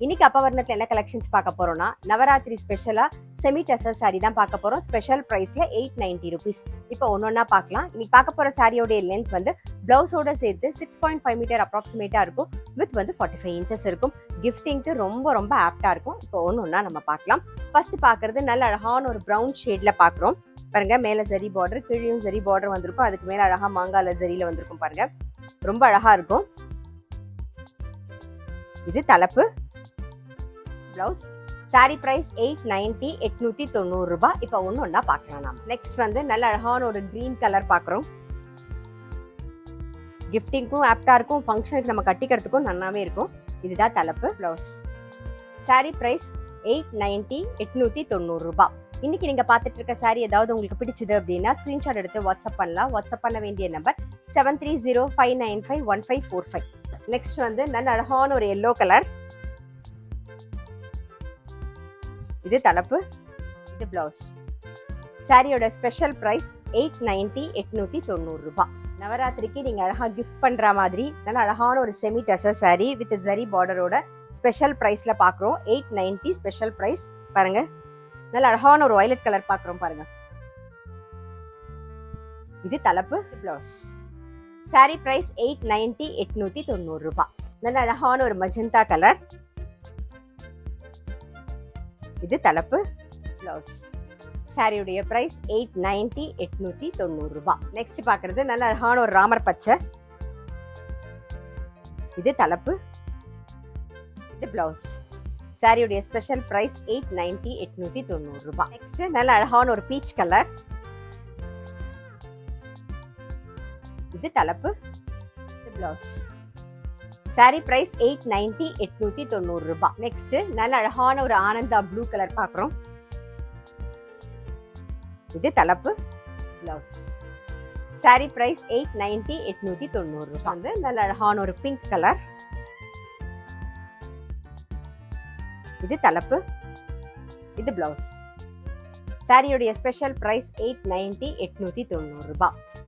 இன்னைக்கு அப்பவர்ணத்துல என்ன கலெக்ஷன்ஸ் பார்க்க போறோம்னா நவராத்திரி ஸ்பெஷலா செமி டசர் சாரி தான் பார்க்க போறோம். ஸ்பெஷல் பிரைஸ்ல 890 ருபீஸ். இப்போ ஒன்னொன்னா பார்க்கலாம். இன்னைக்கு பார்க்க போற சாரியோட லென்த் வந்து பிளவுஸோட சேர்த்து 6.5 மீட்டர் அப்ராக்சிமேட்டா இருக்கும். வித் வந்து 45 இன்ச்சஸ் இருக்கும். கிஃப்டிங்க்கு ரொம்ப ரொம்ப ஆப்டா இருக்கும். இப்போ ஒன்னொன்னா நம்ம பார்க்கலாம். ஃபர்ஸ்ட் பார்க்கறது நல்ல அழகான ஒரு ப்ரௌன் ஷேட்ல பார்க்குறோம். பாருங்க, மேல ஜரி பார்டர், கீழேயும் ஜரி பார்டர் வந்திருக்கும். அதுக்கு மேல அழகா மாங்கால ஜரியில வந்திருக்கும். பாருங்க, ரொம்ப அழகா இருக்கும். இது தலைப்பு, பிளவுஸ். சாரி பிரைஸ் 890, 890 ரூபாய். இப்போ ஒன்னொன்னா பார்க்கலாம். நாம நெக்ஸ்ட் வந்து நல்ல அழகான ஒரு கிரீன் கலர் பார்க்குறோம். கிஃப்டிங்க்கும் ஆப்டா இருக்கும், ஃபங்க்ஷனுக்கு நம்ம கட்டிக்கிறதுக்கும் நல்லாவே இருக்கும். இதுதான் தலைப்பு, பிளவுஸ். சாரி பிரைஸ் 890, 890 ரூபாய். இன்னைக்கு நீங்க பார்த்துட்டு இருக்க சாரி ஏதாவது உங்களுக்கு பிடிச்சது அப்படின்னா ஸ்கிரீன்ஷாட் எடுத்து வாட்ஸ்அப் பண்ணலாம். வாட்ஸ்அப் பண்ண வேண்டிய நம்பர் 7305951545. நெக்ஸ்ட் வந்து நல்ல அழகான ஒரு எல்லோ கலர். இது தலைப்பு, இது பிளவுஸ். சாரியோட ஸ்பெஷல் பிரைஸ் 890, 890 ரூபாய். நவராத்திரிக்கு நீங்க அழகா கிஃப்ட் பண்ற மாதிரி நல்ல அழகான ஒரு செமி டசர் சாரி வித் ஜரி பார்டரோட ஸ்பெஷல் பிரைஸ்ல பாக்குறோம். 890 ஸ்பெஷல் பிரைஸ். பாருங்க, நல்ல அழகான ஒரு வயலட் கலர் பாக்குறோம். பாருங்க, இது தலைப்பு, பிளவுஸ். சாரி பிரைஸ் 890, 890 ரூபாய். நல்ல அழகான ஒரு மஜந்தா கலர். இது தலைப்பு, பிளவுஸ். சாரியுடைய பிரைஸ் 890, 890 ரூபாய். நெக்ஸ்ட் பாக்குறது நல்ல அழகான ஒரு ராமர் பச்சை. இது தலைப்பு, இது பிளவுஸ். சாரியுடைய ஸ்பெஷல் பிரைஸ் 890, 890 ரூபாய். நெக்ஸ்ட் நல்ல அழகான ஒரு பீச் கலர். இது தலைப்பு, இது பிளவுஸ். சாரி பிரைஸ் 890, 890 ரூபாய். நெக்ஸ்ட் நல்ல அழகான ஒரு ஆனந்தா ப்ளூ கலர் பார்க்குறோம். இது தலைப்பு, பிளவுஸ். சாரி பிரைஸ் 890, 890 ரூபாய். வந்து நல்ல அழகான ஒரு பிங்க் கலர். இது தலைப்பு, இது பிளவுஸ். சாரியுடைய ஸ்பெஷல் பிரைஸ் 890, 890 ரூபாய்.